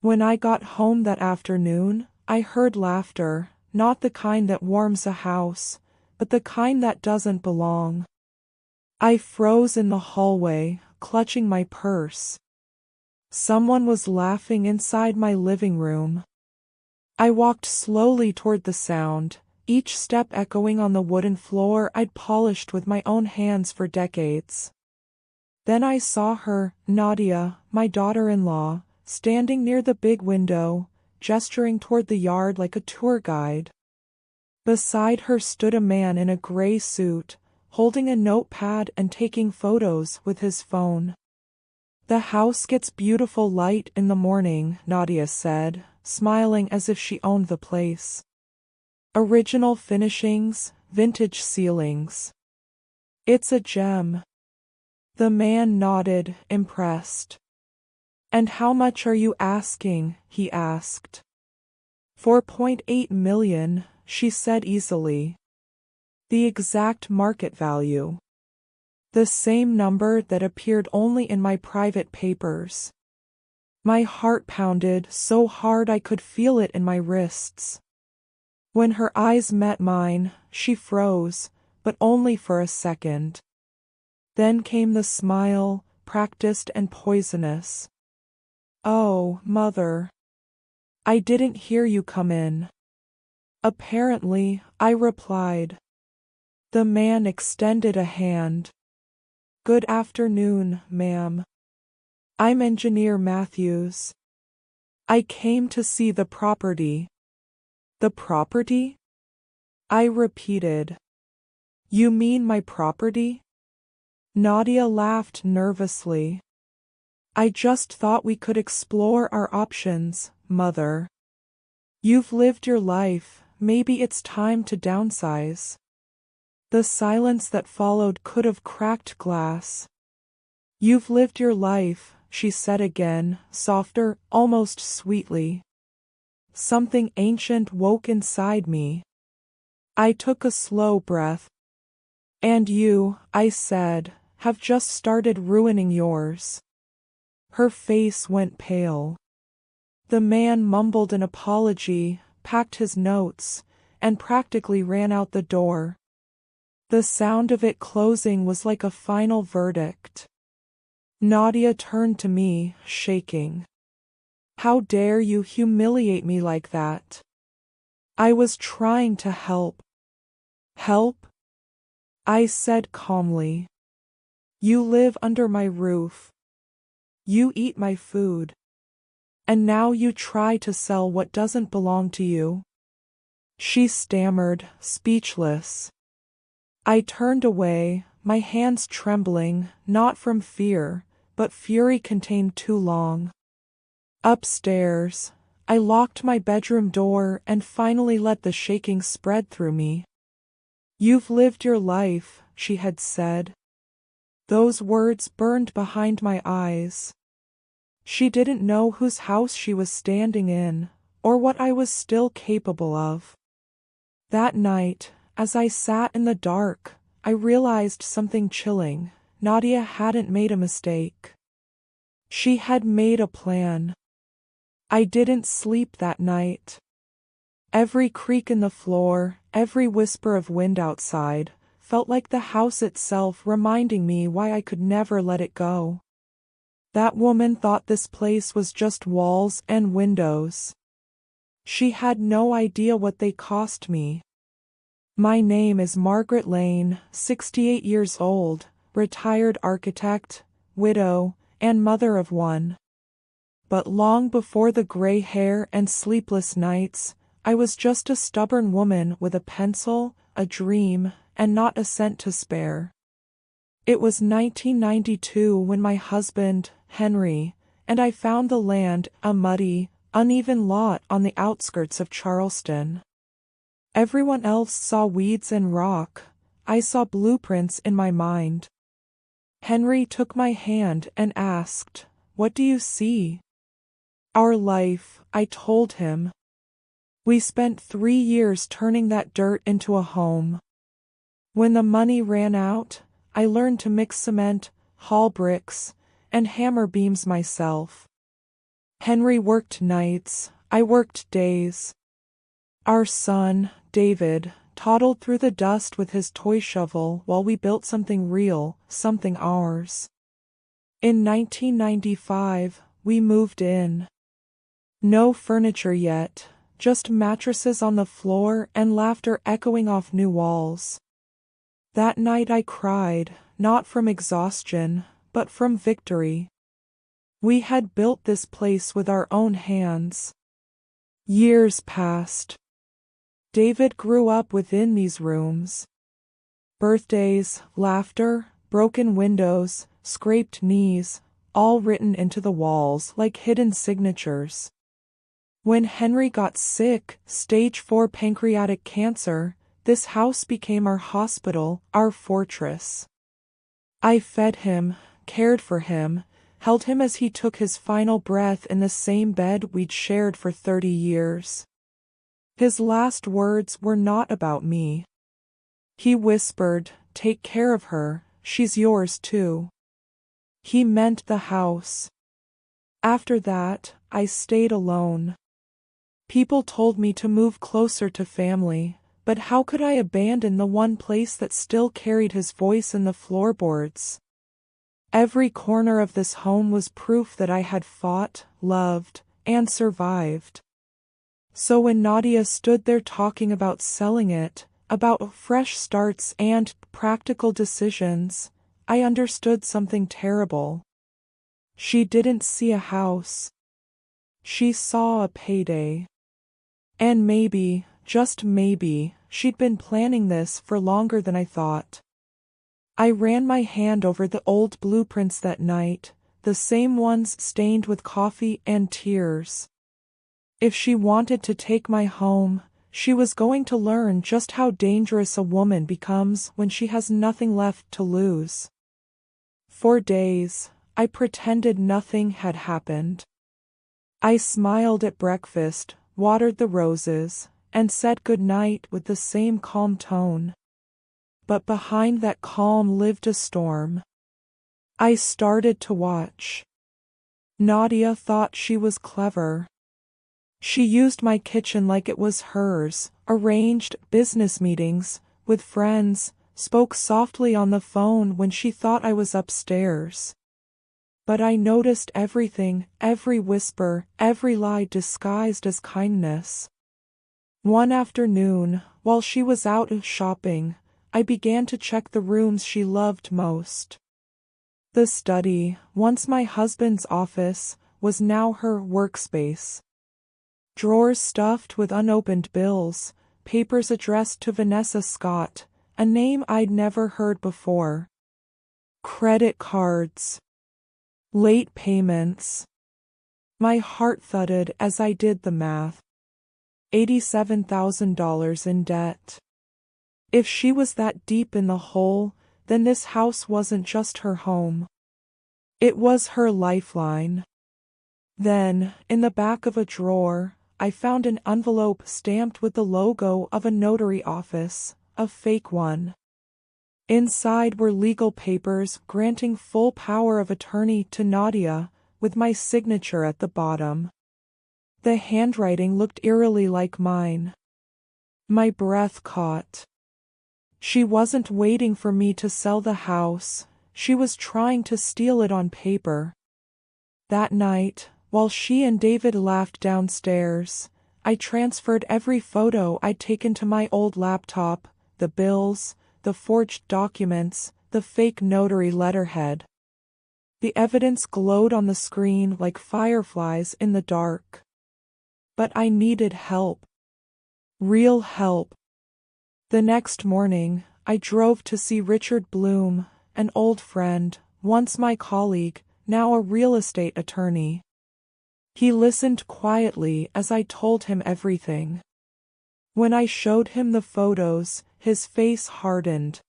When I got home that afternoon, I heard laughter, not the kind that warms a house, but the kind that doesn't belong. I froze in the hallway, clutching my purse. Someone was laughing inside my living room. I walked slowly toward the sound, each step echoing on the wooden floor I'd polished with my own hands for decades. Then I saw her, Nadia, my daughter-in-law, standing near the big window, gesturing toward the yard like a tour guide. Beside her stood a man in a gray suit, holding a notepad and taking photos with his phone. "The house gets beautiful light in the morning," Nadia said, smiling as if she owned the place. "Original finishings, vintage ceilings. It's a gem." The man nodded, impressed. "And how much are you asking?" he asked. $4.8 million, she said easily. The exact market value. The same number that appeared only in my private papers. My heart pounded so hard I could feel it in my wrists. When her eyes met mine, she froze, but only for a second. Then came the smile, practiced and poisonous. "Oh, Mother. I didn't hear you come in." "Apparently," I replied. The man extended a hand. "Good afternoon, ma'am. I'm Engineer Matthews. I came to see the property." "The property?" I repeated. "You mean my property?" Nadia laughed nervously. "I just thought we could explore our options, Mother. You've lived your life, maybe it's time to downsize." The silence that followed could have cracked glass. "You've lived your life," she said again, softer, almost sweetly. Something ancient woke inside me. I took a slow breath. "And you," I said, "have just started ruining yours." Her face went pale. The man mumbled an apology, packed his notes, and practically ran out the door. The sound of it closing was like a final verdict. Nadia turned to me, shaking. "How dare you humiliate me like that?" I was trying to help. "Help?" I said calmly. "You live under my roof. You eat my food. And now you try to sell what doesn't belong to you." She stammered, speechless. I turned away, my hands trembling, not from fear, but fury contained too long. Upstairs, I locked my bedroom door and finally let the shaking spread through me. "You've lived your life," she had said. Those words burned behind my eyes. She didn't know whose house she was standing in, or what I was still capable of. That night, as I sat in the dark, I realized something chilling. Nadia hadn't made a mistake. She had made a plan. I didn't sleep that night. Every creak in the floor, every whisper of wind outside, felt like the house itself reminding me why I could never let it go. That woman thought this place was just walls and windows. She had no idea what they cost me. My name is Margaret Lane, 68 years old, retired architect, widow, and mother of one. But long before the gray hair and sleepless nights, I was just a stubborn woman with a pencil, a dream, and not a cent to spare. It was 1992 when my husband, Henry, and I found the land, a muddy, uneven lot on the outskirts of Charleston. Everyone else saw weeds and rock. I saw blueprints in my mind. Henry took my hand and asked, "What do you see?" "Our life," I told him. "We spent 3 years turning that dirt into a home. When the money ran out, I learned to mix cement, haul bricks, and hammer beams myself." Henry worked nights, I worked days. Our son, David, toddled through the dust with his toy shovel while we built something real, something ours. In 1995, we moved in. No furniture yet, just mattresses on the floor and laughter echoing off new walls. That night I cried, not from exhaustion, but from victory. We had built this place with our own hands. Years passed. David grew up within these rooms. Birthdays, laughter, broken windows, scraped knees, all written into the walls like hidden signatures. When Henry got sick, stage 4 pancreatic cancer, this house became our hospital, our fortress. I fed him, cared for him, held him as he took his final breath in the same bed we'd shared for 30 years. His last words were not about me. He whispered, "Take care of her, she's yours too." He meant the house. After that, I stayed alone. People told me to move closer to family, but how could I abandon the one place that still carried his voice in the floorboards? Every corner of this home was proof that I had fought, loved, and survived. So when Nadia stood there talking about selling it, about fresh starts and practical decisions, I understood something terrible. She didn't see a house. She saw a payday. And maybe, just maybe, she'd been planning this for longer than I thought. I ran my hand over the old blueprints that night, the same ones stained with coffee and tears. If she wanted to take my home, she was going to learn just how dangerous a woman becomes when she has nothing left to lose. For days, I pretended nothing had happened. I smiled at breakfast, watered the roses, and said good night with the same calm tone. But behind that calm lived a storm. I started to watch. Nadia thought she was clever. She used my kitchen like it was hers, arranged business meetings with friends, spoke softly on the phone when she thought I was upstairs. But I noticed everything, every whisper, every lie disguised as kindness. One afternoon, while she was out shopping, I began to check the rooms she loved most. The study, once my husband's office, was now her workspace. Drawers stuffed with unopened bills, papers addressed to Vanessa Scott, a name I'd never heard before. Credit cards. Late payments. My heart thudded as I did the math. $87,000 in debt. If she was that deep in the hole, then this house wasn't just her home. It was her lifeline. Then, in the back of a drawer, I found an envelope stamped with the logo of a notary office, a fake one. Inside were legal papers granting full power of attorney to Nadia, with my signature at the bottom. The handwriting looked eerily like mine. My breath caught. She wasn't waiting for me to sell the house, she was trying to steal it on paper. That night, while she and David laughed downstairs, I transferred every photo I'd taken to my old laptop, the bills, the forged documents, the fake notary letterhead. The evidence glowed on the screen like fireflies in the dark. But I needed help. Real help. The next morning, I drove to see Richard Bloom, an old friend, once my colleague, now a real estate attorney. He listened quietly as I told him everything. When I showed him the photos, his face hardened.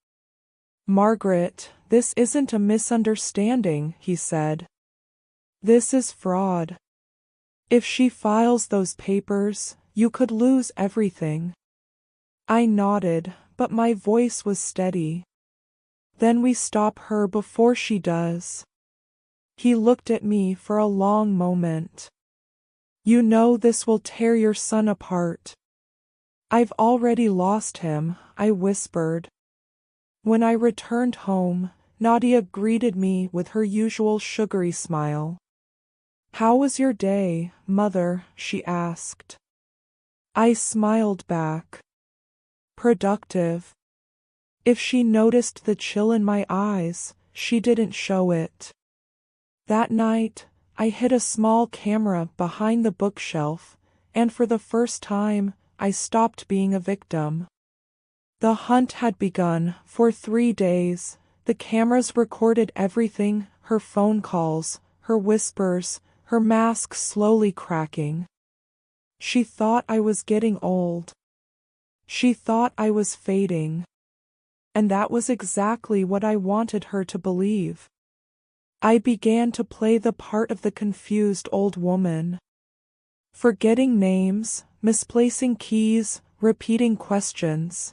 "Margaret, this isn't a misunderstanding," he said. "This is fraud. If she files those papers, you could lose everything." I nodded, but my voice was steady. "Then we stop her before she does." He looked at me for a long moment. You know this will tear your son apart. I've already lost him, I whispered. When I returned home, Nadia greeted me with her usual sugary smile. How was your day, Mother? She asked. I smiled back. Productive. If she noticed the chill in my eyes, she didn't show it. That night, I hid a small camera behind the bookshelf, and for the first time, I stopped being a victim. The hunt had begun. For 3 days. The cameras recorded everything, her phone calls, her whispers, her mask slowly cracking. She thought I was getting old. She thought I was fading. And that was exactly what I wanted her to believe. I began to play the part of the confused old woman. Forgetting names, misplacing keys, repeating questions.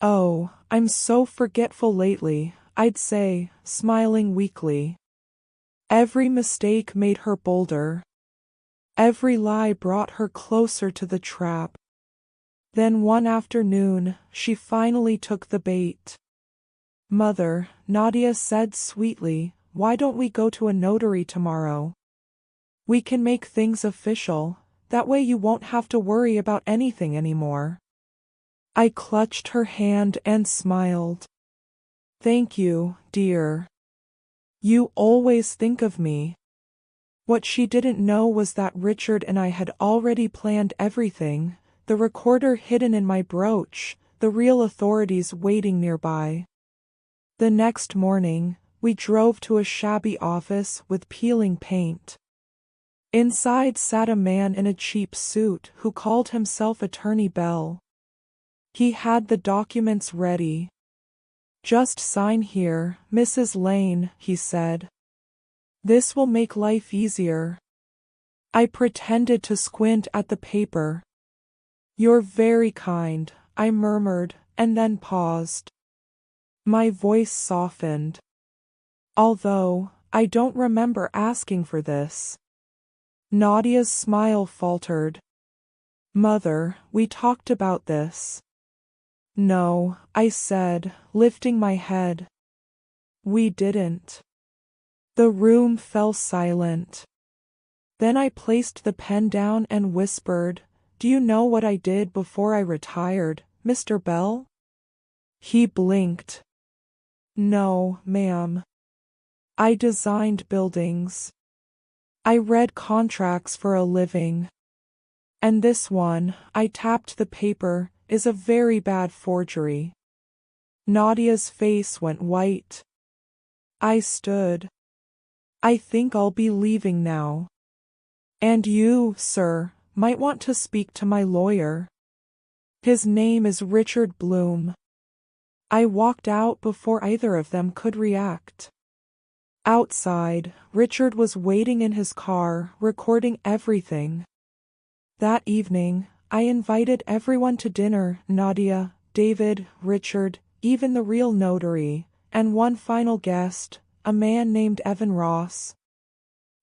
Oh, I'm so forgetful lately, I'd say, smiling weakly. Every mistake made her bolder. Every lie brought her closer to the trap. Then one afternoon, she finally took the bait. Mother, Nadia said sweetly, why don't we go to a notary tomorrow? We can make things official, that way you won't have to worry about anything anymore. I clutched her hand and smiled. Thank you, dear. You always think of me. What she didn't know was that Richard and I had already planned everything, the recorder hidden in my brooch, the real authorities waiting nearby. The next morning, we drove to a shabby office with peeling paint. Inside sat a man in a cheap suit who called himself Attorney Bell. He had the documents ready. Just sign here, Mrs. Lane, he said. This will make life easier. I pretended to squint at the paper. You're very kind, I murmured, and then paused. My voice softened. Although, I don't remember asking for this. Nadia's smile faltered. Mother, we talked about this. No, I said, lifting my head. We didn't. The room fell silent. Then I placed the pen down and whispered, Do you know what I did before I retired, Mr. Bell? He blinked. No, ma'am. I designed buildings. I read contracts for a living. And this one, I tapped the paper, is a very bad forgery. Nadia's face went white. I stood. I think I'll be leaving now. And you, sir, might want to speak to my lawyer. His name is Richard Bloom. I walked out before either of them could react. Outside, Richard was waiting in his car, recording everything. That evening, I invited everyone to dinner, Nadia, David, Richard, even the real notary, and one final guest, a man named Evan Ross.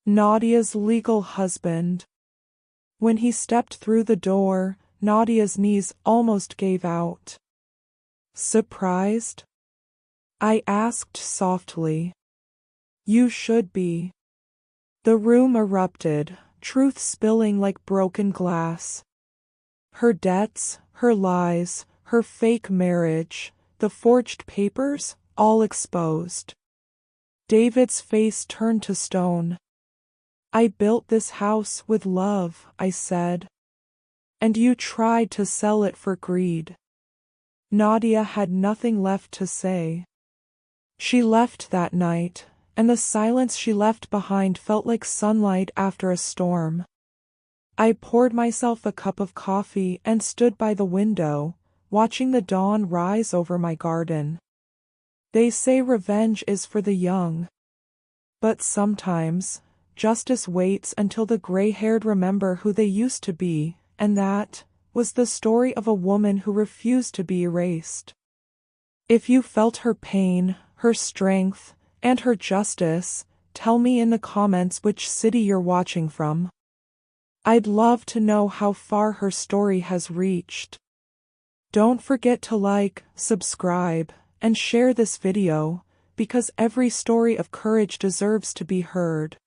Nadia's legal husband. When he stepped through the door, Nadia's knees almost gave out. Surprised? I asked softly. You should be. The room erupted, truth spilling like broken glass. Her debts, her lies, her fake marriage, the forged papers, all exposed. David's face turned to stone. I built this house with love, I said. And you tried to sell it for greed. Nadia had nothing left to say. She left that night, and the silence she left behind felt like sunlight after a storm. I poured myself a cup of coffee and stood by the window, watching the dawn rise over my garden. They say revenge is for the young. But sometimes, justice waits until the gray-haired remember who they used to be, and that was the story of a woman who refused to be erased. If you felt her pain, her strength, and her justice, tell me in the comments which city you're watching from. I'd love to know how far her story has reached. Don't forget to like, subscribe, and share this video, because every story of courage deserves to be heard.